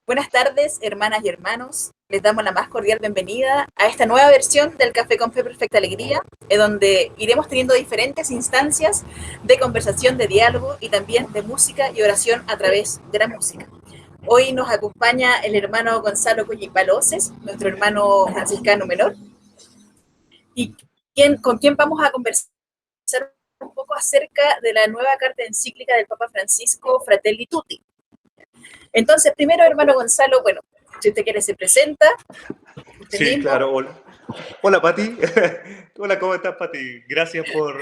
Buenas tardes, hermanas y hermanos. Les damos la más cordial bienvenida a esta nueva versión del Café con Fe Perfecta Alegría, en donde iremos teniendo diferentes instancias de conversación, de diálogo y también de música y oración a través de la música. Hoy nos acompaña el hermano Gonzalo Cullipaloces, nuestro hermano franciscano menor, y con quien vamos a conversar un poco acerca de la nueva carta encíclica del Papa Francisco, Fratelli Tutti. Entonces, primero, hermano Gonzalo, bueno, si usted quiere se presenta, usted Sí, mismo. claro. Hola, hola Pati. Hola, ¿cómo estás, Pati? Gracias por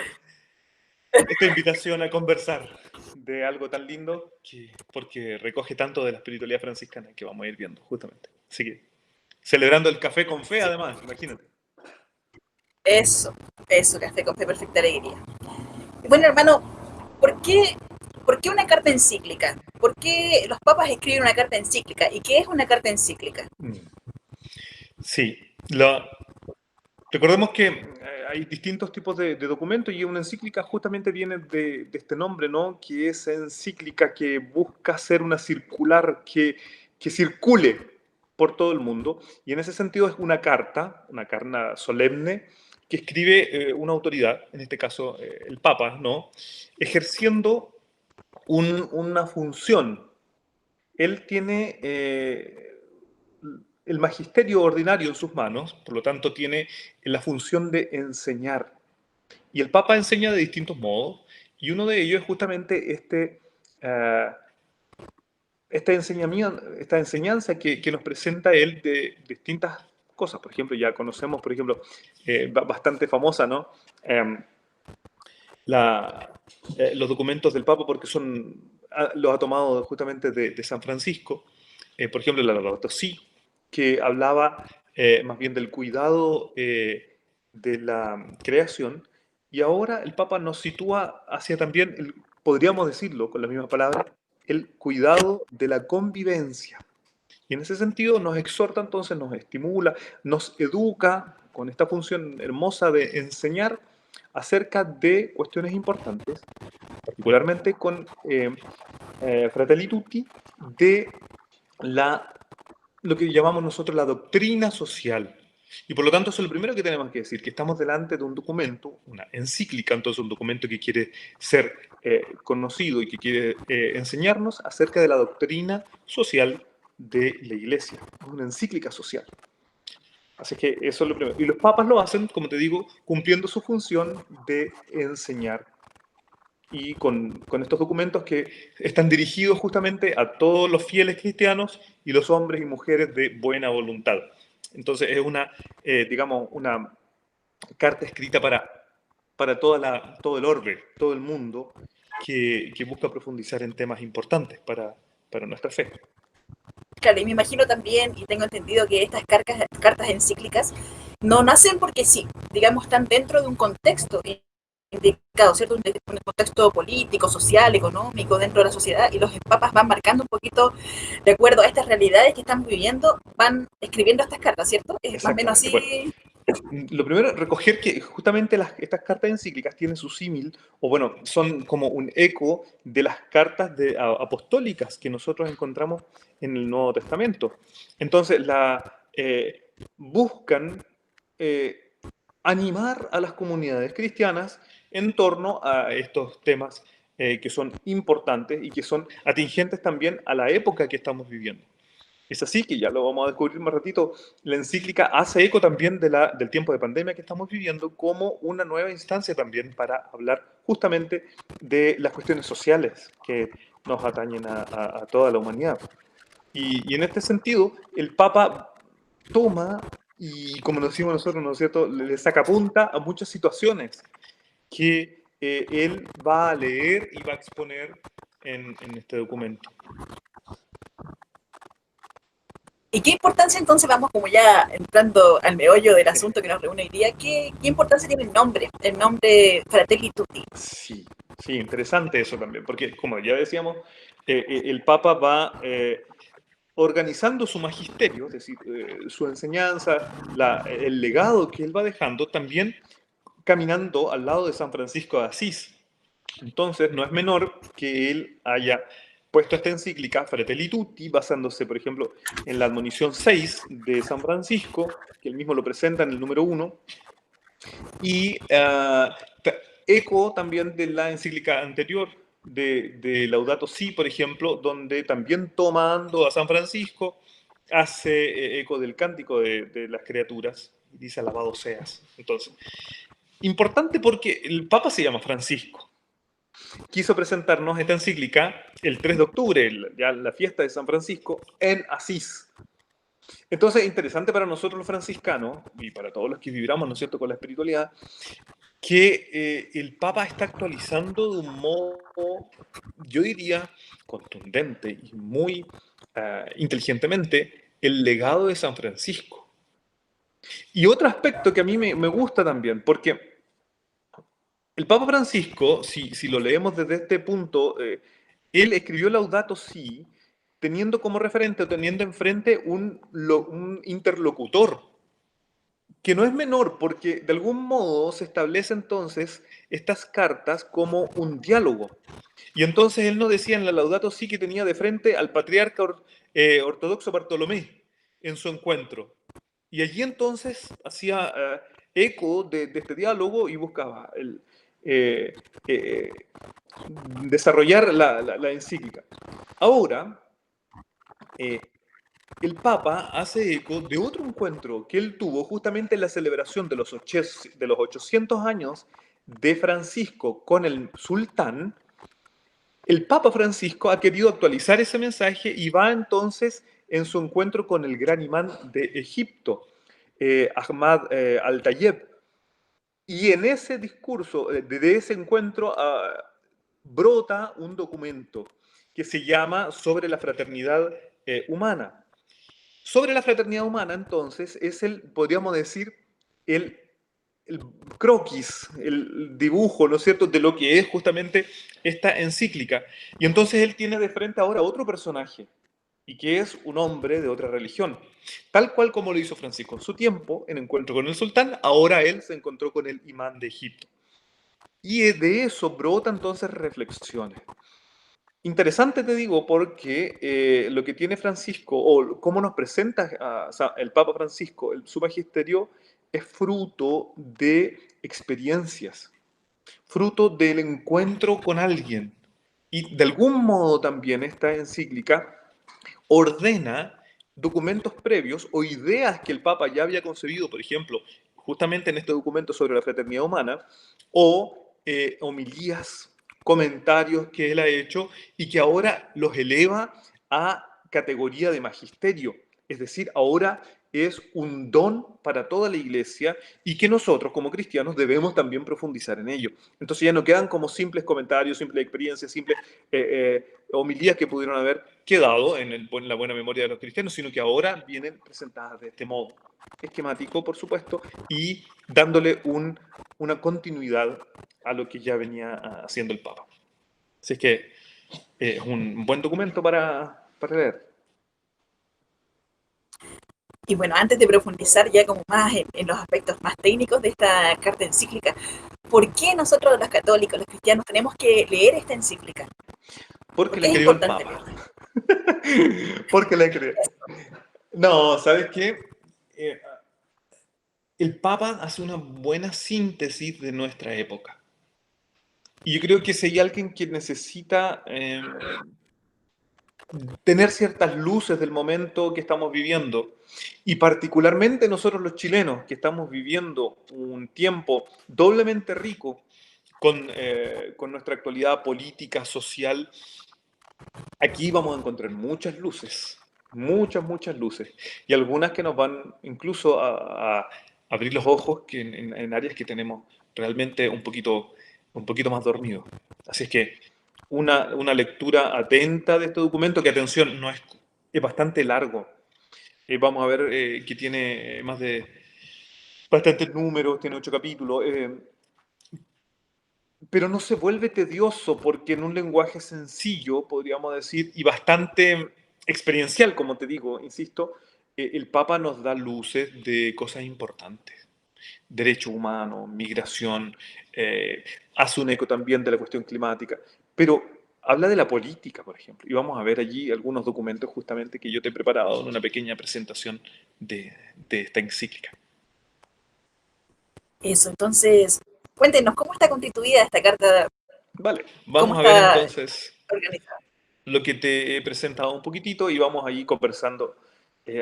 esta invitación a conversar de algo tan lindo porque recoge tanto de la espiritualidad franciscana que vamos a ir viendo, justamente. Así que, celebrando el café con fe, Sí, además, imagínate. eso, Café con Fe Perfecta Alegría. Y bueno, hermano, ¿por qué, ¿por qué una carta encíclica? ¿Por qué los papas escriben una carta encíclica? ¿Y qué es una carta encíclica? Mm. Sí, recordemos que hay distintos tipos de documentos y una encíclica justamente viene de este nombre, ¿no? Que es encíclica, que busca ser una circular, que circule por todo el mundo. Y en ese sentido es una carta solemne, que escribe una autoridad, en este caso el Papa, ¿no? Ejerciendo una función. Él tiene el magisterio ordinario en sus manos, por lo tanto tiene la función de enseñar. Y el Papa enseña de distintos modos, y uno de ellos es justamente esta enseñanza que nos presenta él de distintas cosas. Por ejemplo, ya conocemos, por ejemplo, bastante famosa, ¿no? Eh, la, los documentos del Papa porque los ha tomado justamente de San Francisco. Por ejemplo, la Laudato Si, que hablaba más bien del cuidado de la creación. Y ahora el Papa nos sitúa hacia también, podríamos decirlo con la misma palabra, el cuidado de la convivencia. Y en ese sentido nos exhorta entonces, nos estimula, nos educa con esta función hermosa de enseñar acerca de cuestiones importantes, particularmente con Fratelli Tutti, de la, lo que llamamos nosotros la doctrina social. Y por lo tanto, eso es lo primero que tenemos que decir, que estamos delante de un documento, una encíclica, entonces un documento que quiere ser conocido y que quiere enseñarnos acerca de la doctrina social de la Iglesia, una encíclica social. Así que eso es lo primero. Y los papas lo hacen, como te digo, cumpliendo su función de enseñar y con estos documentos que están dirigidos justamente a todos los fieles cristianos y los hombres y mujeres de buena voluntad. Entonces es digamos, una carta escrita para todo el orbe, todo el mundo, que busca profundizar en temas importantes para nuestra fe. Claro, y me imagino también, y tengo entendido que estas cartas encíclicas no nacen porque sí, digamos, están dentro de un contexto indicado, ¿cierto? Un contexto político, social, económico, dentro de la sociedad, y los papas van marcando un poquito, de acuerdo a estas realidades que estamos viviendo, van escribiendo estas cartas, ¿cierto? Es más o menos Exactamente. Bueno, así. lo primero, recoger que justamente estas cartas encíclicas tienen su símil, o bueno, son como un eco de las cartas apostólicas que nosotros encontramos en el Nuevo Testamento. Entonces, buscan eh, animar a las comunidades cristianas en torno a estos temas que son importantes y que son atingentes también a la época que estamos viviendo. Es así que ya lo vamos a descubrir más ratito. La encíclica hace eco también del tiempo de pandemia que estamos viviendo como una nueva instancia también para hablar justamente de las cuestiones sociales que nos atañen a toda la humanidad. Y en este sentido, el Papa toma y, como nos decimos nosotros, ¿no es cierto?, le saca punta a muchas situaciones que él va a leer y va a exponer en este documento. ¿Y qué importancia entonces vamos como ya entrando al meollo del asunto que nos reúne hoy día? ¿Qué importancia tiene el nombre Fratelli Tutti? Sí, sí, interesante eso también, porque como ya decíamos, el Papa va organizando su magisterio, es decir, su enseñanza, el legado que él va dejando, también caminando al lado de San Francisco de Asís. Entonces, no es menor que él haya puesto esta encíclica, Fratelli Tutti, basándose, por ejemplo, en la admonición 6 de San Francisco, que él mismo lo presenta en el número 1, y eco también de la encíclica anterior de Laudato Si, por ejemplo, donde también tomando a San Francisco, hace eco del cántico de las criaturas, y dice alabado seas. Entonces, importante porque el Papa se llama Francisco. Quiso presentarnos esta encíclica el 3 de octubre, ya la fiesta de San Francisco, en Asís. Entonces, interesante para nosotros los franciscanos y para todos los que vibramos, ¿no es cierto?, con la espiritualidad, que el Papa está actualizando de un modo, yo diría, contundente y muy inteligentemente el legado de San Francisco. Y otro aspecto que a mí me gusta también, porque el Papa Francisco, si lo leemos desde este punto, él escribió Laudato Si teniendo como referente o teniendo enfrente un interlocutor que no es menor, porque de algún modo se establece entonces estas cartas como un diálogo. Y entonces él no decía en la Laudato Si que tenía de frente al patriarca ortodoxo Bartolomé en su encuentro. Y allí entonces hacía eco de este diálogo y buscaba eh, eh, desarrollar la encíclica. Ahora, eh, el Papa hace eco de otro encuentro que él tuvo justamente en la celebración de los 800 años de Francisco con el sultán. El Papa Francisco ha querido actualizar ese mensaje y va entonces en su encuentro con el gran imán de Egipto, Ahmad al-Tayeb. Y en ese discurso, de ese encuentro, brota un documento que se llama Sobre la fraternidad humana. Sobre la fraternidad humana, entonces, es podríamos decir, el, el croquis, el dibujo, ¿no es cierto?, de lo que es justamente esta encíclica. Y entonces él tiene de frente ahora otro personaje, y que es un hombre de otra religión. Tal cual como lo hizo Francisco en su tiempo, en encuentro con el sultán, ahora él se encontró con el imán de Egipto. Y de eso brota entonces reflexiones. Interesante te digo porque lo que tiene Francisco o cómo nos presenta el Papa Francisco, su magisterio, es fruto de experiencias, fruto del encuentro con alguien. Y de algún modo también esta encíclica ordena documentos previos o ideas que el Papa ya había concebido, por ejemplo, justamente en este documento sobre la fraternidad humana, o homilías, comentarios que él ha hecho y que ahora los eleva a categoría de magisterio. Es decir, ahora es un don para toda la iglesia y que nosotros como cristianos debemos también profundizar en ello. Entonces ya no quedan como simples comentarios, simples experiencias, simples homilías que pudieron haber quedado en la buena memoria de los cristianos, sino que ahora vienen presentadas de este modo, esquemático, por supuesto, y dándole una continuidad a lo que ya venía haciendo el Papa. Así es que es un buen documento para leer. Y bueno, antes de profundizar ya como más en los aspectos más técnicos de esta carta encíclica, ¿por qué nosotros los católicos, los cristianos, tenemos que leer esta encíclica? Porque ¿Por la qué es escribió el importante Papa. leerla? Porque la escribió. No, ¿sabes qué? Eh, el Papa hace una buena síntesis de nuestra época. Y yo creo que si hay alguien que necesita tener ciertas luces del momento que estamos viviendo, y particularmente nosotros los chilenos, que estamos viviendo un tiempo doblemente rico con nuestra actualidad política, social, aquí vamos a encontrar muchas luces, muchas luces, y algunas que nos van incluso a abrir los ojos que en áreas que tenemos realmente un poquito más dormidos. Así es que una lectura atenta de este documento, que atención, no es bastante largo. Vamos a ver que tiene más de bastantes números, tiene 8 capítulos, pero no se vuelve tedioso porque en un lenguaje sencillo, podríamos decir, y bastante experiencial, como te digo, insisto, el Papa nos da luces de cosas importantes. Derechos humanos, migración, hace un eco también de la cuestión climática, pero habla de la política, por ejemplo, y vamos a ver allí algunos documentos justamente que yo te he preparado en una pequeña presentación de esta encíclica. Eso, entonces, cuéntenos, ¿cómo está constituida esta carta? Vale, ¿Cómo vamos a ver está entonces organizada? lo que te he presentado un poquitito y vamos ahí conversando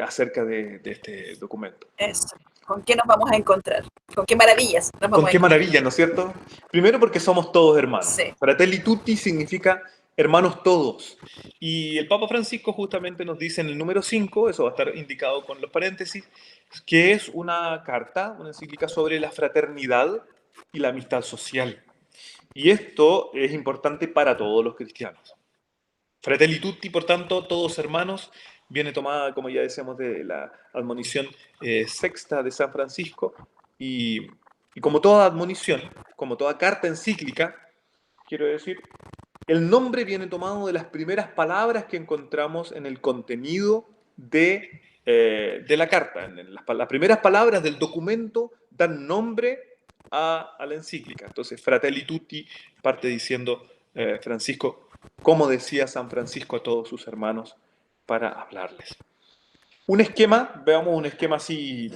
acerca de este documento. Eso. ¿Con qué nos vamos a encontrar? ¿Con qué maravillas nos Con vamos a qué encontrar? maravilla, ¿no es cierto? Primero porque somos todos hermanos. Sí, Fratelli tutti significa hermanos todos. Y el Papa Francisco justamente nos dice en el número 5, eso va a estar indicado con los paréntesis, que es una carta, una encíclica sobre la fraternidad y la amistad social. Y esto es importante para todos los cristianos. Fratelli tutti, por tanto, todos hermanos, viene tomada, como ya decíamos, de la admonición sexta de San Francisco. Y, y como toda admonición, como toda carta encíclica, quiero decir, el nombre viene tomado de las primeras palabras que encontramos en el contenido de la carta. Las primeras palabras del documento dan nombre a la encíclica. Entonces, Fratelli Tutti parte diciendo Francisco, como decía San Francisco a todos sus hermanos para hablarles. Un esquema, veamos un esquema así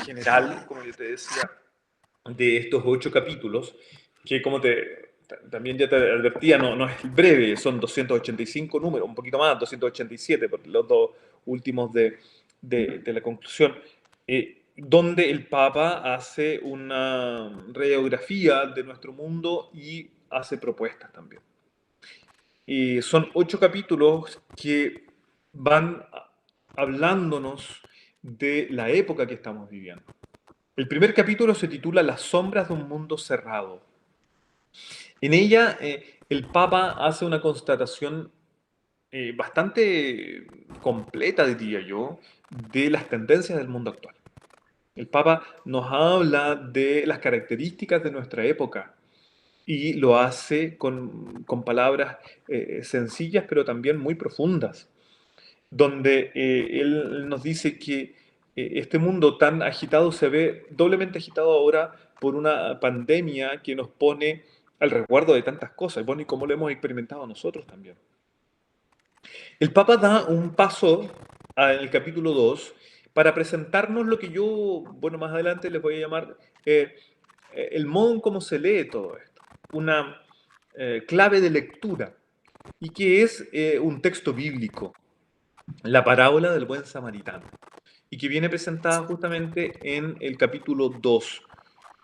general, como yo te decía, de estos 8 capítulos, que como también ya te advertía, no es breve, son 285 números, un poquito más, 287, por los dos últimos de la conclusión, donde el Papa hace una radiografía de nuestro mundo y hace propuestas también. Y son 8 capítulos que van hablándonos de la época que estamos viviendo. El primer capítulo se titula Las sombras de un mundo cerrado. En ella, el Papa hace una constatación bastante completa, diría yo, de las tendencias del mundo actual. El Papa nos habla de las características de nuestra época y lo hace con palabras sencillas, pero también muy profundas, donde él nos dice que este mundo tan agitado se ve doblemente agitado ahora por una pandemia que nos pone al resguardo de tantas cosas, bueno, y como lo hemos experimentado nosotros también. El Papa da un paso en el capítulo 2 para presentarnos lo que yo, bueno, más adelante les voy a llamar el modo en cómo se lee todo esto, una clave de lectura, y que es un texto bíblico, la parábola del buen samaritano, y que viene presentada justamente en el capítulo 2,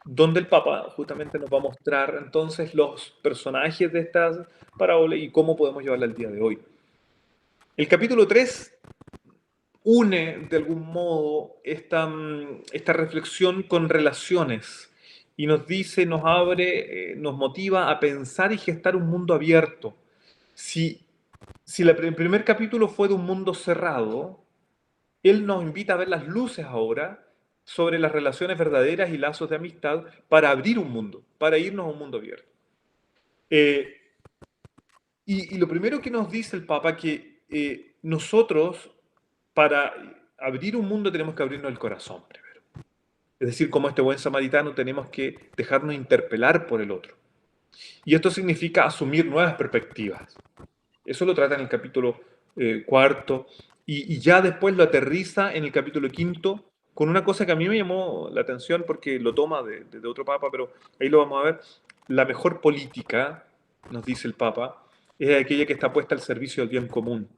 donde el Papa justamente nos va a mostrar entonces los personajes de estas parábolas y cómo podemos llevarla al día de hoy. El capítulo 3 une de algún modo esta reflexión con relaciones y nos dice, nos abre, nos motiva a pensar y gestar un mundo abierto. Si el primer capítulo fue de un mundo cerrado, él nos invita a ver las luces ahora sobre las relaciones verdaderas y lazos de amistad para abrir un mundo, para irnos a un mundo abierto. Eh, y lo primero que nos dice el Papa que nosotros para abrir un mundo tenemos que abrirnos el corazón primero. Es decir, como este buen samaritano tenemos que dejarnos interpelar por el otro. Y esto significa asumir nuevas perspectivas. Eso lo trata en el capítulo cuarto y ya después lo aterriza en el capítulo quinto con una cosa que a mí me llamó la atención porque lo toma de otro papa, pero ahí lo vamos a ver. La mejor política, nos dice el papa, es aquella que está puesta al servicio del bien común.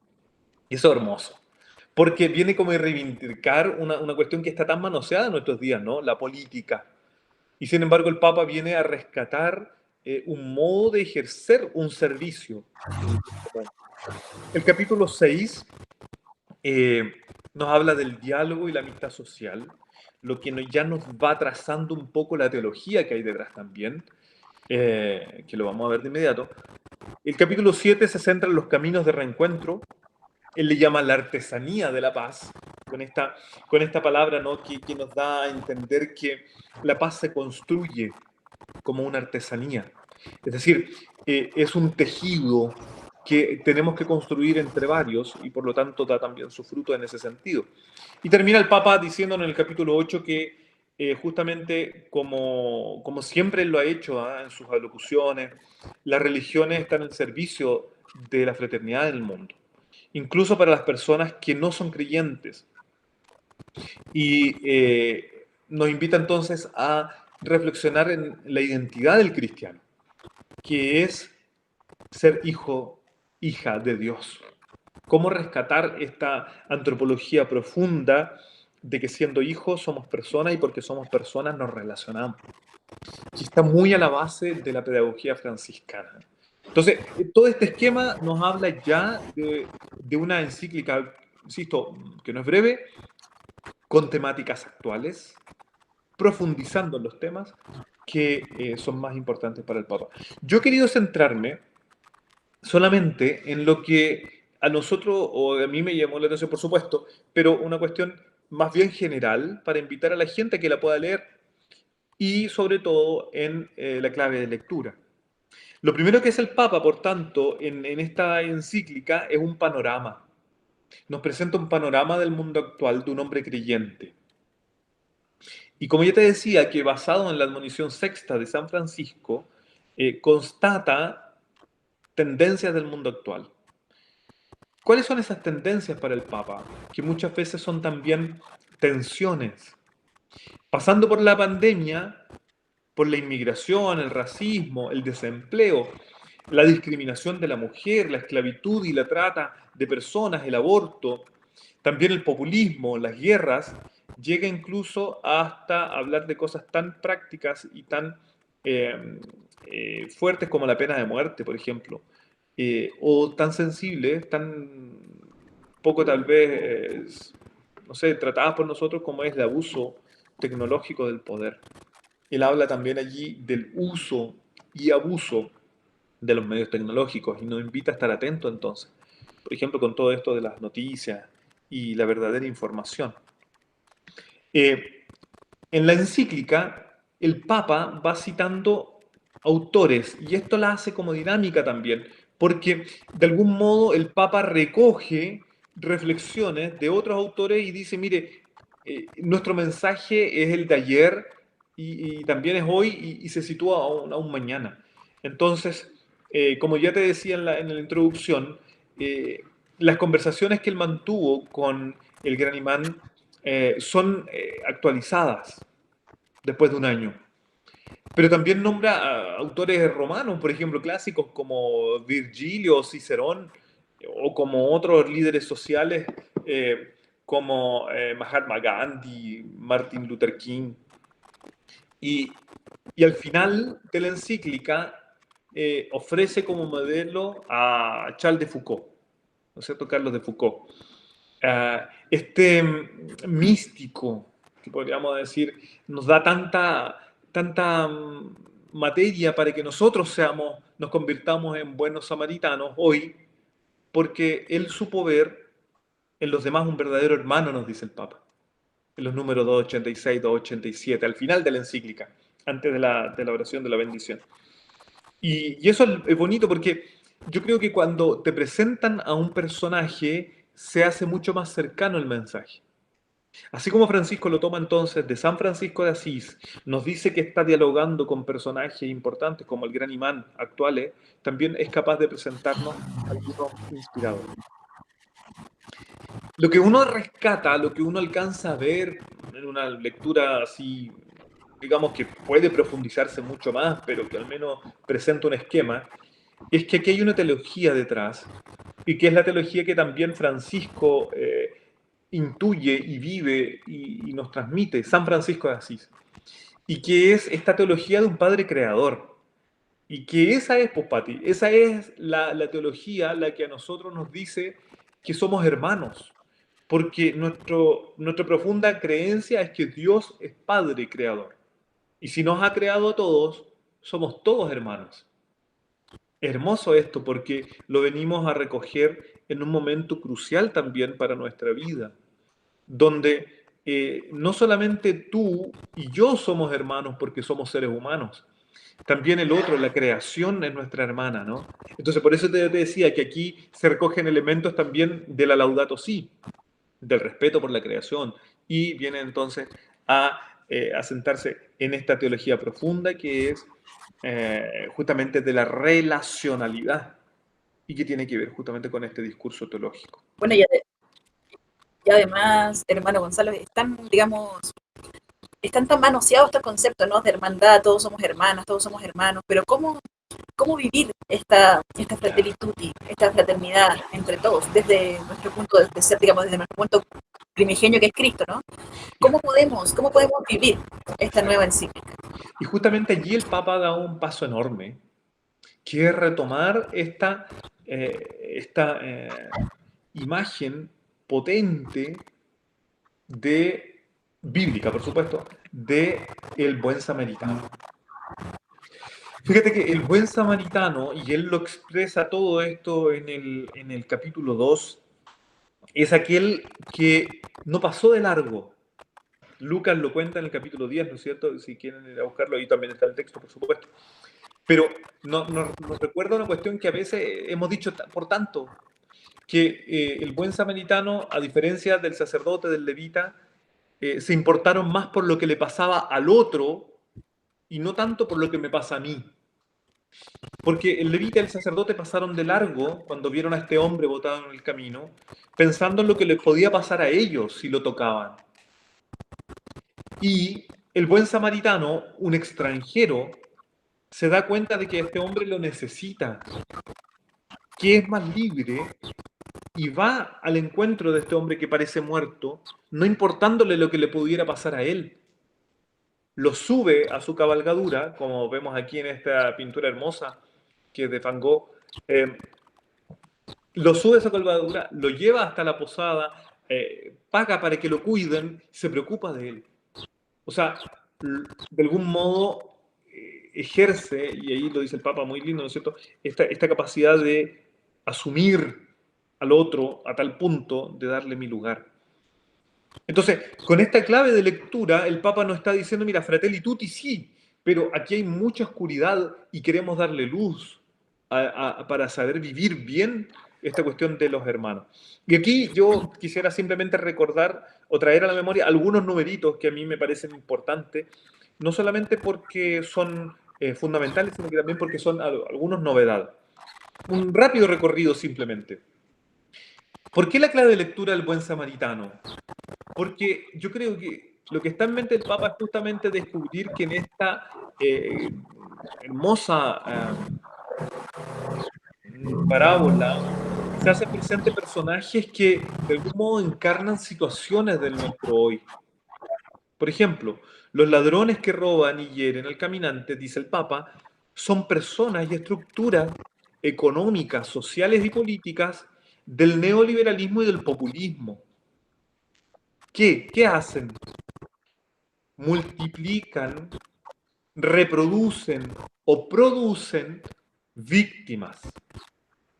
Y eso es hermoso. Porque viene como a reivindicar una cuestión que está tan manoseada en nuestros días, ¿no? La política. Y sin embargo el Papa viene a rescatar un modo de ejercer un servicio. El capítulo 6 nos habla del diálogo y la amistad social, lo que ya nos va trazando un poco la teología que hay detrás también, que lo vamos a ver de inmediato. El capítulo 7 se centra en los caminos de reencuentro. Él le llama la artesanía de la paz, con esta palabra, ¿no? que nos da a entender que la paz se construye como una artesanía. Es decir, es un tejido que tenemos que construir entre varios y por lo tanto da también su fruto en ese sentido. Y termina el Papa diciendo en el capítulo 8 que justamente como siempre él lo ha hecho en sus alocuciones, las religiones están en servicio de la fraternidad en el mundo, incluso para las personas que no son creyentes. Y nos invita entonces a reflexionar en la identidad del cristiano, que es ser hijo, hija de Dios. Cómo rescatar esta antropología profunda de que siendo hijos somos personas y porque somos personas nos relacionamos, que está muy a la base de la pedagogía franciscana. Entonces, todo este esquema nos habla ya de una encíclica, insisto, que no es breve, con temáticas actuales, profundizando en los temas que son más importantes para el Papa. Yo he querido centrarme solamente en lo que a nosotros, o a mí me llamó la atención, por supuesto, pero una cuestión más bien general para invitar a la gente a que la pueda leer y sobre todo en la clave de lectura. Lo primero que es el Papa, por tanto, en esta encíclica es un panorama. Nos presenta un panorama del mundo actual de un hombre creyente. Y como ya te decía, que basado en la admonición sexta de San Francisco, constata tendencias del mundo actual. ¿Cuáles son esas tendencias para el Papa? Que muchas veces son también tensiones. Pasando por la pandemia, por la inmigración, el racismo, el desempleo, la discriminación de la mujer, la esclavitud y la trata de personas, el aborto, también el populismo, las guerras, llega incluso hasta hablar de cosas tan prácticas y tan fuertes como la pena de muerte, por ejemplo, o tan sensibles, tan poco tal vez, no sé, tratadas por nosotros como es el abuso tecnológico del poder. Él habla también allí del uso y abuso de los medios tecnológicos y nos invita a estar atentos entonces, por ejemplo, con todo esto de las noticias y la verdadera información. Eh, en la encíclica, el Papa va citando autores y esto la hace como dinámica también, porque de algún modo el Papa recoge reflexiones de otros autores y dice, mire, nuestro mensaje es el de ayer y también es hoy y se sitúa aún mañana. Entonces, como ya te decía en la introducción, las conversaciones que él mantuvo con el gran imán son actualizadas después de un año. Pero también nombra a autores romanos, por ejemplo, clásicos como Virgilio o Cicerón, o como otros líderes sociales como Mahatma Gandhi, Martin Luther King. Y, y al final de la encíclica ofrece como modelo a Charles de Foucault, ¿no es cierto? Carlos de Foucault. Este místico, que podríamos decir, nos da tanta materia para que nosotros nos convirtamos en buenos samaritanos hoy, porque él supo ver en los demás un verdadero hermano, nos dice el Papa, en los números 286, 287, al final de la encíclica, antes de la oración de la bendición. Y eso es bonito porque yo creo que cuando te presentan a un personaje, se hace mucho más cercano el mensaje. Así como Francisco lo toma entonces de San Francisco de Asís, nos dice que está dialogando con personajes importantes como el gran imán actual, también es capaz de presentarnos algunos inspiradores. Lo que uno rescata, lo que uno alcanza a ver en una lectura así, digamos que puede profundizarse mucho más, pero que al menos presenta un esquema, es que aquí hay una teología detrás, y que es la teología que también Francisco intuye y vive y nos transmite, San Francisco de Asís, y que es esta teología de un Padre Creador, y que esa es, pues, Pati, esa es la teología la que a nosotros nos dice que somos hermanos, porque nuestra profunda creencia es que Dios es Padre Creador, y si nos ha creado a todos, somos todos hermanos. Hermoso esto porque lo venimos a recoger en un momento crucial también para nuestra vida, donde no solamente tú y yo somos hermanos porque somos seres humanos, también el otro, la creación es nuestra hermana, ¿no? Entonces por eso te decía que aquí se recogen elementos también de la Laudato Si, del respeto por la creación, y viene entonces a sentarse en esta teología profunda que es justamente de la relacionalidad y que tiene que ver justamente con este discurso teológico. Bueno, y además, hermano Gonzalo, están, digamos, están tan manoseados estos conceptos, ¿no? De hermandad, todos somos hermanas, todos somos hermanos, pero ¿cómo vivir esta fratelli tutti, esta fraternidad entre todos, desde nuestro punto de ser, digamos, desde nuestro punto primigenio que es Cristo, ¿no? Ya. ¿Cómo podemos vivir esta nueva encíclica? Y justamente allí el Papa da un paso enorme, que es retomar esta imagen potente bíblica, por supuesto, de el buen samaritano. Fíjate que el buen samaritano, y él lo expresa todo esto en el capítulo 2, es aquel que no pasó de largo. Lucas lo cuenta en el capítulo 10, ¿no es cierto? Si quieren ir a buscarlo, ahí también está el texto, por supuesto. Pero nos recuerda una cuestión que a veces hemos dicho por tanto, que el buen samaritano, a diferencia del sacerdote, del levita, se importaron más por lo que le pasaba al otro y no tanto por lo que me pasa a mí. Porque el levita y el sacerdote pasaron de largo cuando vieron a este hombre botado en el camino, pensando en lo que les podía pasar a ellos si lo tocaban. Y el buen samaritano, un extranjero, se da cuenta de que este hombre lo necesita, que es más libre y va al encuentro de este hombre que parece muerto, no importándole lo que le pudiera pasar a él. Lo sube a su cabalgadura, como vemos aquí en esta pintura hermosa que es de Van Gogh. Lo sube a su cabalgadura, lo lleva hasta la posada, paga para que lo cuiden, se preocupa de él. O sea, de algún modo ejerce, y ahí lo dice el Papa muy lindo, ¿no es cierto?, esta capacidad de asumir al otro a tal punto de darle mi lugar. Entonces, con esta clave de lectura, el Papa nos está diciendo, mira, fratelli tutti sí, pero aquí hay mucha oscuridad y queremos darle luz para saber vivir bien esta cuestión de los hermanos. Y aquí yo quisiera simplemente recordar o traer a la memoria algunos numeritos que a mí me parecen importantes, no solamente porque son fundamentales, sino que también porque son algunas novedades. Un rápido recorrido simplemente. ¿Por qué la clave de lectura del buen samaritano? Porque yo creo que lo que está en mente del Papa es justamente descubrir que en esta hermosa parábola se hacen presentes personajes que de algún modo encarnan situaciones del nuestro hoy. Por ejemplo, los ladrones que roban y hieren al caminante, dice el Papa, son personas y estructuras económicas, sociales y políticas del neoliberalismo y del populismo. ¿Qué hacen? Multiplican, reproducen o producen víctimas,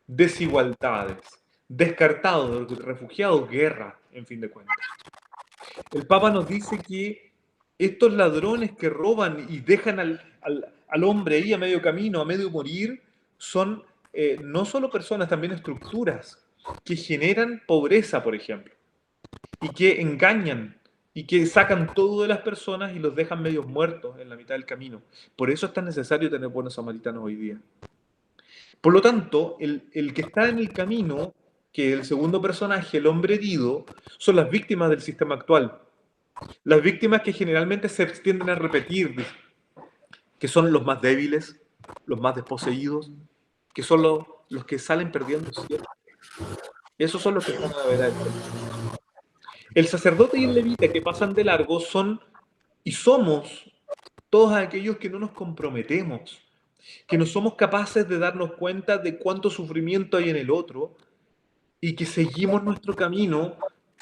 desigualdades, descartados, refugiados, guerra, en fin de cuentas. El Papa nos dice que estos ladrones que roban y dejan al hombre ahí a medio camino, a medio morir, son no solo personas, también estructuras que generan pobreza, por ejemplo, y que engañan y que sacan todo de las personas y los dejan medios muertos en la mitad del camino. Por eso es tan necesario tener buenos samaritanos hoy día. Por lo tanto, el que está en el camino, que el segundo personaje, el hombre herido, son las víctimas del sistema actual. Las víctimas que generalmente se extienden a repetir, que son los más débiles, los más desposeídos, que son los que salen perdiendo siempre. Esos son los que están a la vera del camino. El sacerdote y el levita que pasan de largo son y somos todos aquellos que no nos comprometemos, que no somos capaces de darnos cuenta de cuánto sufrimiento hay en el otro y que seguimos nuestro camino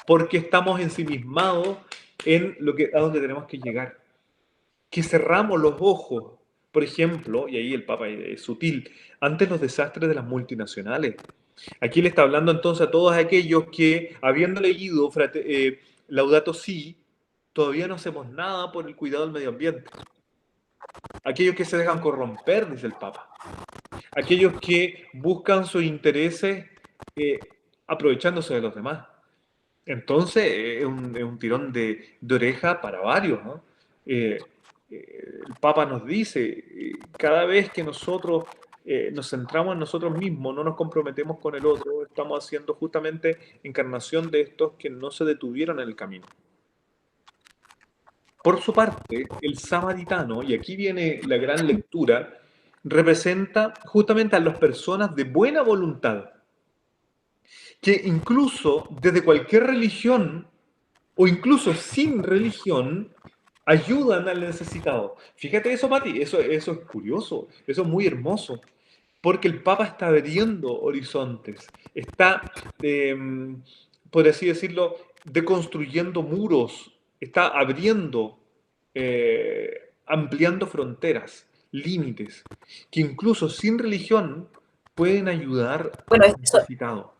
porque estamos ensimismados en a donde tenemos que llegar. Que cerramos los ojos, por ejemplo, y ahí el Papa es sutil, ante los desastres de las multinacionales. Aquí le está hablando entonces a todos aquellos que, habiendo leído Laudato Si, todavía no hacemos nada por el cuidado del medio ambiente. Aquellos que se dejan corromper, dice el Papa. Aquellos que buscan sus intereses aprovechándose de los demás. Entonces es un tirón de oreja para varios, ¿no? El Papa nos dice, cada vez que nosotros nos centramos en nosotros mismos, no nos comprometemos con el otro, estamos haciendo justamente encarnación de estos que no se detuvieron en el camino. Por su parte, el samaritano, y aquí viene la gran lectura, representa justamente a las personas de buena voluntad, que incluso desde cualquier religión o incluso sin religión ayudan al necesitado. Fíjate eso, Mati, eso es curioso, eso es muy hermoso, porque el Papa está abriendo horizontes, está, por así decirlo, deconstruyendo muros, está abriendo, ampliando fronteras, límites, que incluso sin religión pueden ayudar Bueno, al necesitado.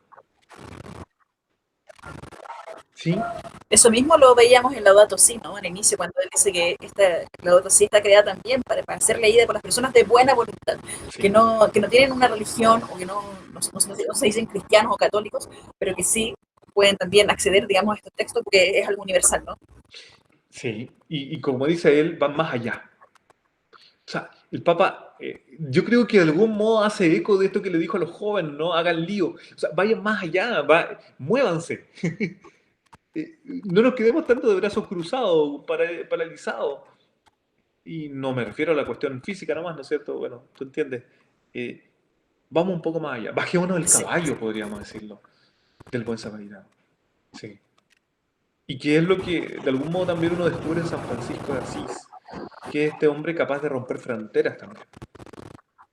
¿Sí? eso mismo lo veíamos en Laudato Si, ¿no? Al inicio, cuando él dice que Laudato Si está creada también para ser leída por las personas de buena voluntad, Sí. que no tienen una religión o que no se dicen cristianos o católicos, pero que sí pueden también acceder, digamos, a estos textos porque es algo universal, ¿no? Sí, y como dice él, van más allá. O sea, el Papa, yo creo que de algún modo hace eco de esto que le dijo a los jóvenes, ¿no? Hagan lío. O sea, vayan más allá, muévanse. No nos quedemos tanto de brazos cruzados, paralizados. Y no me refiero a la cuestión física nomás, ¿no es cierto? Bueno, tú entiendes. Eh, Vamos un poco más allá. Bajémonos del Sí. caballo, podríamos decirlo, del buen samaritano. Sí. Y que es lo que de algún modo también uno descubre en San Francisco de Asís, que es este hombre capaz de romper fronteras también.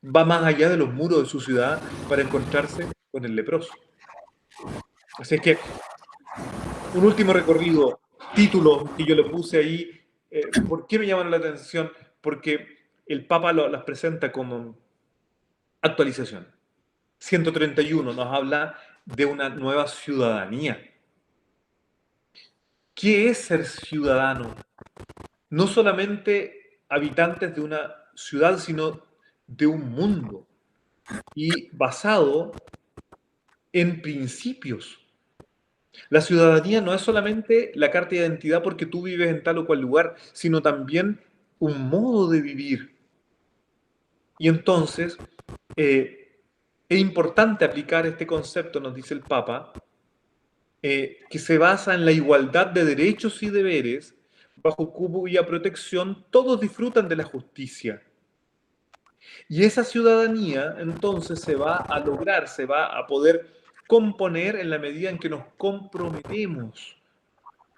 Va más allá de los muros de su ciudad para encontrarse con el leproso. Así es que un último recorrido, títulos que yo le puse ahí, ¿por qué me llaman la atención? Porque el Papa las presenta como actualización. 131 nos habla de una nueva ciudadanía. ¿Qué es ser ciudadano? No solamente habitantes de una ciudad, sino de un mundo. Y basado en principios. La ciudadanía no es solamente la carta de identidad porque tú vives en tal o cual lugar, sino también un modo de vivir. Y entonces es importante aplicar este concepto, nos dice el Papa, que se basa en la igualdad de derechos y deberes, bajo cuya protección todos disfrutan de la justicia. Y esa ciudadanía entonces se va a lograr, se va a poder componer en la medida en que nos comprometemos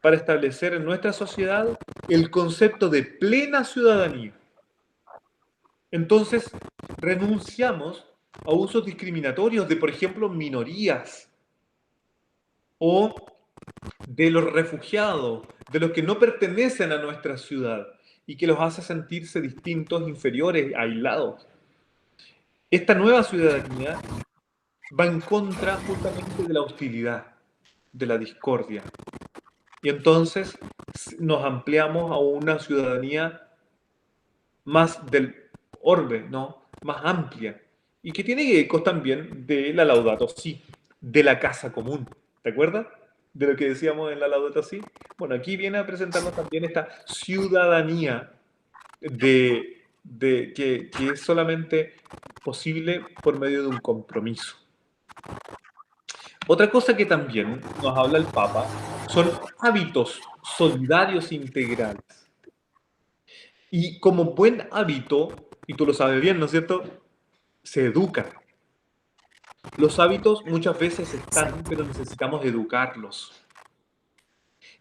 para establecer en nuestra sociedad el concepto de plena ciudadanía. Entonces, renunciamos a usos discriminatorios de, por ejemplo, minorías o de los refugiados, de los que no pertenecen a nuestra ciudad y que los hace sentirse distintos, inferiores, aislados. Esta nueva ciudadanía va en contra justamente de la hostilidad, de la discordia. Y entonces nos ampliamos a una ciudadanía más del orbe, ¿no? Más amplia. Y que tiene ecos también de la Laudato Si, de la casa común. ¿Te acuerdas? De lo que decíamos en la Laudato Si. Bueno, aquí viene a presentarnos también esta ciudadanía que es solamente posible por medio de un compromiso. Otra cosa que también nos habla el Papa son hábitos solidarios integrales. Y como buen hábito, y tú lo sabes bien, ¿no es cierto? Se educa. Los hábitos muchas veces están, pero necesitamos educarlos.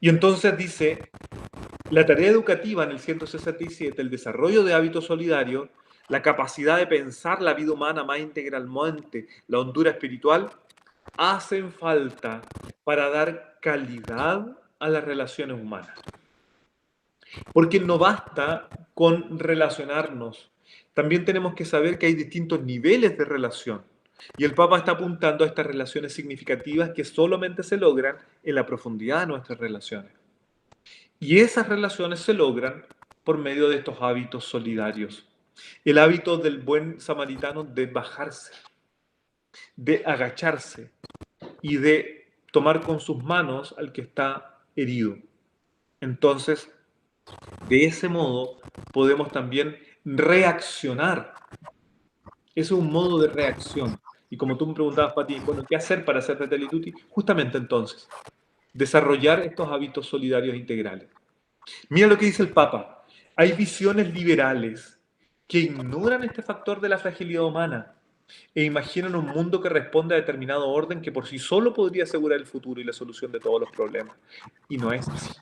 Y entonces dice, la tarea educativa en el 167, el desarrollo de hábitos solidarios, la capacidad de pensar la vida humana más integralmente, la hondura espiritual, hacen falta para dar calidad a las relaciones humanas. Porque no basta con relacionarnos. También tenemos que saber que hay distintos niveles de relación. Y el Papa está apuntando a estas relaciones significativas que solamente se logran en la profundidad de nuestras relaciones. Y esas relaciones se logran por medio de estos hábitos solidarios. El hábito del buen samaritano de bajarse, de agacharse y de tomar con sus manos al que está herido. Entonces, de ese modo podemos también reaccionar Eso es un modo de reacción. Y como tú me preguntabas, Pati, bueno, ¿qué hacer para hacer Fratelli Tutti? Justamente entonces, desarrollar estos hábitos solidarios integrales. Mira lo que dice el Papa. Hay visiones liberales que ignoran este factor de la fragilidad humana e imaginan un mundo que responde a determinado orden que por sí solo podría asegurar el futuro y la solución de todos los problemas. Y no es así.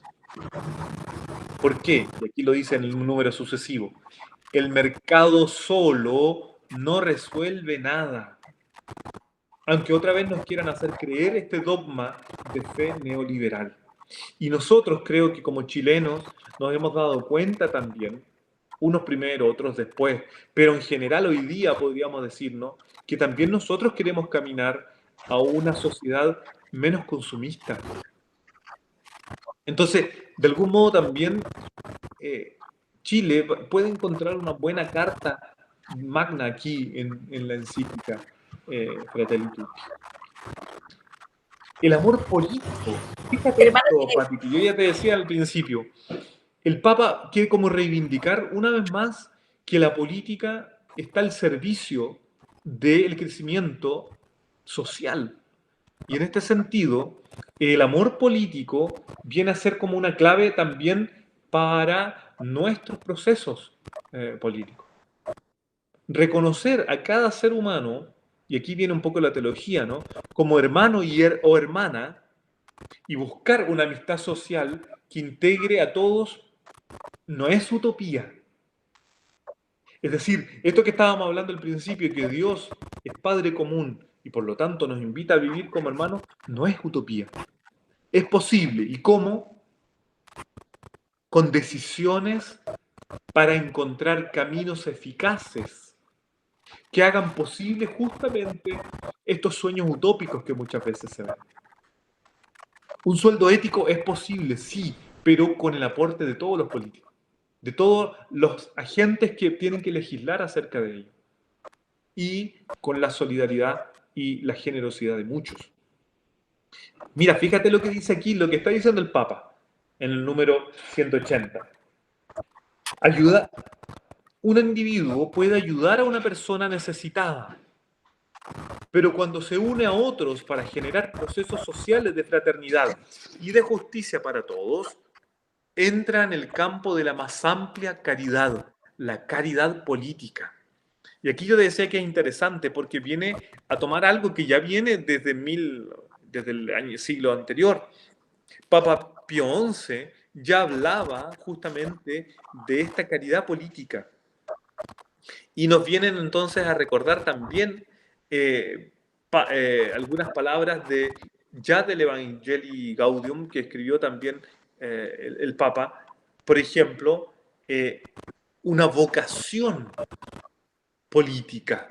¿Por qué? Y aquí lo dice en un número sucesivo. El mercado solo no resuelve nada. Aunque otra vez nos quieran hacer creer este dogma de fe neoliberal. Y nosotros creo que como chilenos nos hemos dado cuenta también, unos primero, otros después, pero en general hoy día podríamos decirnos que también nosotros queremos caminar a una sociedad menos consumista. Entonces, de algún modo también Chile puede encontrar una buena carta magna aquí en la encíclica Fratelli Tutti. El amor político. Fíjate Hermano, esto, Pati, que yo ya te decía al principio. El Papa quiere como reivindicar una vez más que la política está al servicio del crecimiento social. Y en este sentido, el amor político viene a ser como una clave también para nuestros procesos políticos. Reconocer a cada ser humano, y aquí viene un poco la teología, ¿no? Como hermano o hermana, y buscar una amistad social que integre a todos, no es utopía. Es decir, esto que estábamos hablando al principio, que Dios es Padre común y por lo tanto nos invita a vivir como hermanos, no es utopía. Es posible. ¿Y cómo? Con decisiones para encontrar caminos eficaces que hagan posible justamente estos sueños utópicos que muchas veces se ven. Un sueldo ético es posible, sí, pero con el aporte de todos los políticos, de todos los agentes que tienen que legislar acerca de ello, y con la solidaridad y la generosidad de muchos. Mira, fíjate lo que dice aquí, lo que está diciendo el Papa en el número 180. Ayuda, un individuo puede ayudar a una persona necesitada, pero cuando se une a otros para generar procesos sociales de fraternidad y de justicia para todos, entra en el campo de la más amplia caridad, la caridad política. Y aquí yo decía que es interesante porque viene a tomar algo que ya viene desde el siglo anterior. Papa Pío XI ya hablaba justamente de esta caridad política. Y nos vienen entonces a recordar también algunas palabras ya del Evangelii Gaudium que escribió también el Papa. Por ejemplo, una vocación política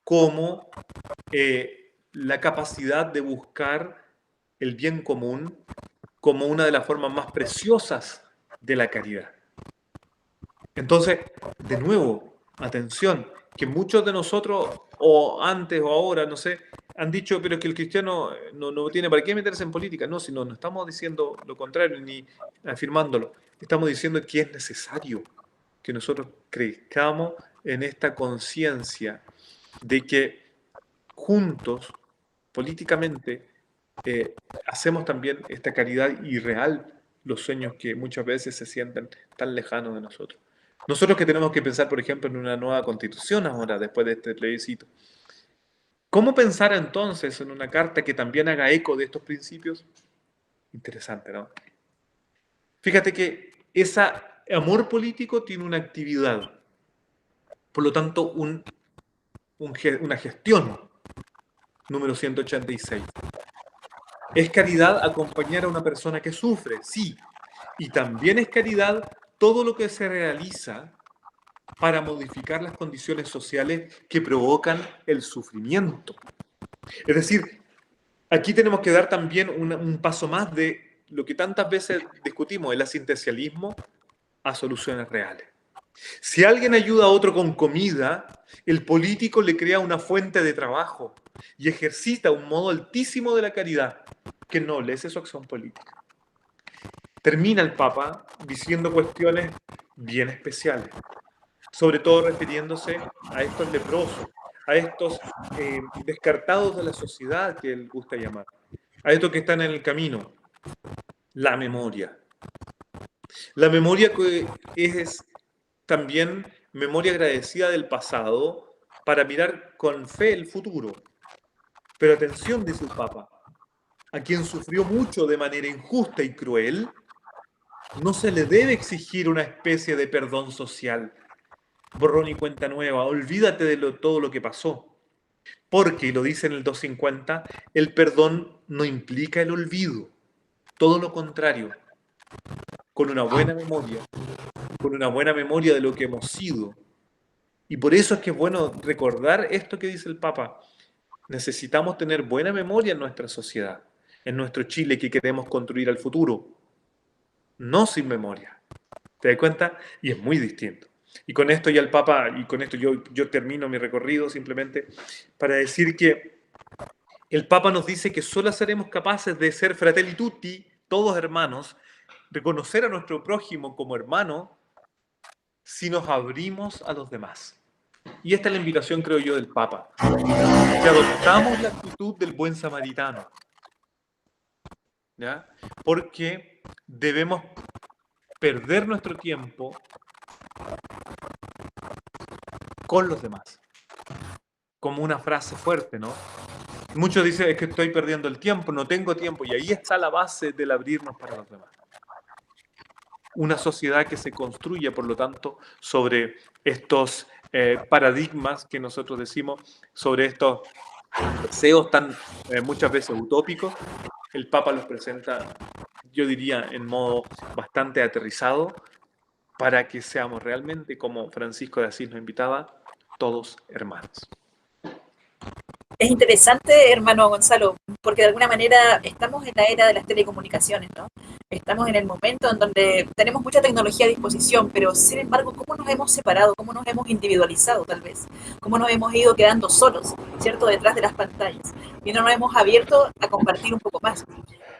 como la capacidad de buscar el bien común como una de las formas más preciosas de la caridad. Entonces, de nuevo, atención, que muchos de nosotros, o antes o ahora, no sé, han dicho, pero es que el cristiano no tiene para qué meterse en política. No, sino no estamos diciendo lo contrario ni afirmándolo. Estamos diciendo que es necesario que nosotros crezcamos en esta conciencia de que juntos, políticamente, hacemos también esta caridad irreal, los sueños que muchas veces se sienten tan lejanos de nosotros. Nosotros que tenemos que pensar, por ejemplo, en una nueva constitución ahora, después de este plebiscito. ¿Cómo pensar entonces en una carta que también haga eco de estos principios? Interesante, ¿no? Fíjate que ese amor político tiene una actividad, por lo tanto, una gestión, número 186. Es caridad acompañar a una persona que sufre, sí. Y también es caridad todo lo que se realiza para modificar las condiciones sociales que provocan el sufrimiento. Es decir, aquí tenemos que dar también un paso más de lo que tantas veces discutimos, el asistencialismo a soluciones reales. Si alguien ayuda a otro con comida, el político le crea una fuente de trabajo y ejercita un modo altísimo de la caridad que ennoblece su acción política. Termina el Papa diciendo cuestiones bien especiales. sobre todo refiriéndose a estos leprosos, a estos descartados de la sociedad que él gusta llamar, a estos que están en el camino, la memoria. La memoria que es también memoria agradecida del pasado para mirar con fe el futuro. Pero atención, dice el Papa, a quien sufrió mucho de manera injusta y cruel, no se le debe exigir una especie de perdón social. Borrón y cuenta nueva, olvídate de todo lo que pasó. Porque, y lo dice en el 250, el perdón no implica el olvido. Todo lo contrario, con una buena memoria de lo que hemos sido. Y por eso es que es bueno recordar esto que dice el Papa. Necesitamos tener buena memoria en nuestra sociedad, en nuestro Chile que queremos construir al futuro. No sin memoria. ¿Te das cuenta? Y es muy distinto. Y con esto ya el Papa, y con esto yo termino mi recorrido simplemente para decir que el Papa nos dice que solo seremos capaces de ser fratelli tutti, todos hermanos, reconocer a nuestro prójimo como hermano, si nos abrimos a los demás. Y esta es la invitación, creo yo, del Papa. Que adoptamos la actitud del buen samaritano. ¿Ya? Porque debemos perder nuestro tiempo con los demás. Como una frase fuerte, ¿no? Muchos dicen, es que estoy perdiendo el tiempo, no tengo tiempo, y ahí está la base del abrirnos para los demás. Una sociedad que se construye, por lo tanto, sobre estos paradigmas que nosotros decimos, sobre estos deseos tan muchas veces utópicos. El Papa los presenta, yo diría, en modo bastante aterrizado, para que seamos realmente, como Francisco de Asís nos invitaba, todos hermanos. Es interesante, hermano Gonzalo, porque de alguna manera estamos en la era de las telecomunicaciones, ¿no? Estamos en el momento en donde tenemos mucha tecnología a disposición, pero sin embargo, ¿cómo nos hemos separado? ¿Cómo nos hemos individualizado, tal vez? ¿Cómo nos hemos ido quedando solos, ¿cierto?, detrás de las pantallas? Y no nos hemos abierto a compartir un poco más.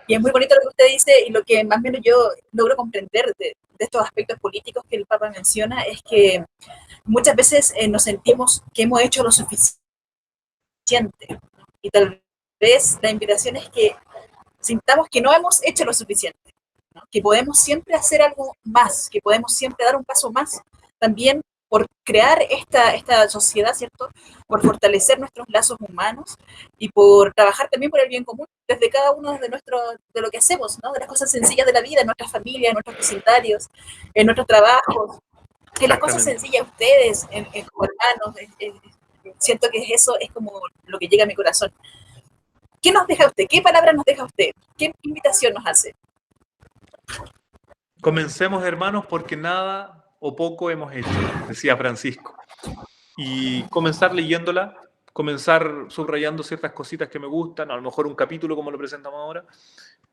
Y es muy bonito lo que usted dice, y lo que más o menos yo logro comprender de estos aspectos políticos que el Papa menciona es que muchas veces nos sentimos que hemos hecho lo suficiente. Y tal vez la invitación es que sintamos que no hemos hecho lo suficiente, ¿no? Que podemos siempre hacer algo más, que podemos siempre dar un paso más, también por crear esta sociedad, ¿cierto? Por fortalecer nuestros lazos humanos y por trabajar también por el bien común desde cada uno de lo que hacemos, ¿no? De las cosas sencillas de la vida, en nuestras familias, en nuestros vecindarios, en nuestros trabajos, en las cosas sencillas ustedes, como hermanos, siento que eso es como lo que llega a mi corazón. ¿Qué nos deja usted? ¿Qué palabra nos deja usted? ¿Qué invitación nos hace? Comencemos, hermanos, porque nada o poco hemos hecho, decía Francisco. Y comenzar leyéndola, comenzar subrayando ciertas cositas que me gustan, a lo mejor un capítulo como lo presentamos ahora,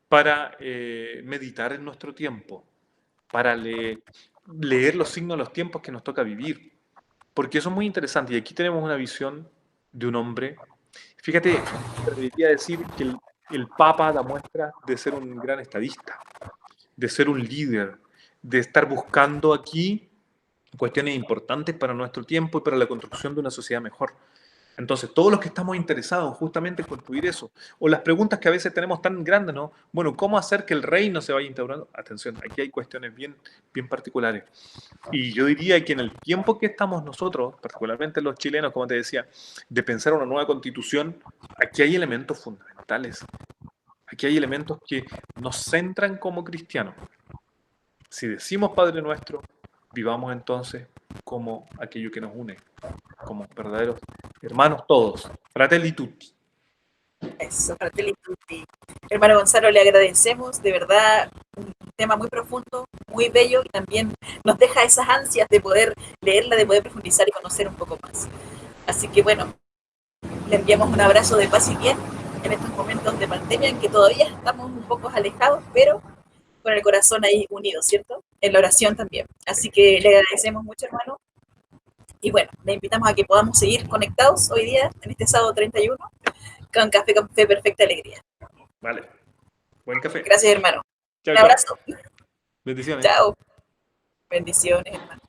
para meditar en nuestro tiempo, para leer los signos de los tiempos que nos toca vivir. Porque eso es muy interesante. Y aquí tenemos una visión de un hombre. Fíjate, debería decir que el Papa da muestra de ser un gran estadista, de ser un líder, de estar buscando aquí cuestiones importantes para nuestro tiempo y para la construcción de una sociedad mejor. Entonces, todos los que estamos interesados justamente en construir eso, o las preguntas que a veces tenemos tan grandes, ¿no? Bueno, ¿cómo hacer que el reino se vaya instaurando? Atención, aquí hay cuestiones bien particulares. Y yo diría que en el tiempo que estamos nosotros, particularmente los chilenos, como te decía, de pensar una nueva constitución, aquí hay elementos fundamentales. Aquí hay elementos que nos centran como cristianos. Si decimos Padre Nuestro, vivamos entonces como aquello que nos une, como verdaderos hermanos todos, fratelli tutti. Eso, fratelli tutti. Hermano Gonzalo, le agradecemos, de verdad, un tema muy profundo, muy bello, y también nos deja esas ansias de poder leerla, de poder profundizar y conocer un poco más. Así que bueno, le enviamos un abrazo de paz y bien en estos momentos de pandemia en que todavía estamos un poco alejados, pero con el corazón ahí unido, ¿cierto? En la oración también. Así que le agradecemos mucho, hermano. Y bueno, le invitamos a que podamos seguir conectados hoy día, en este sábado 31, con Café con Fe Perfecta Alegría. Vale. Buen café. Gracias, hermano. Chao, Un abrazo. Bendiciones. Chao. Bendiciones, hermano.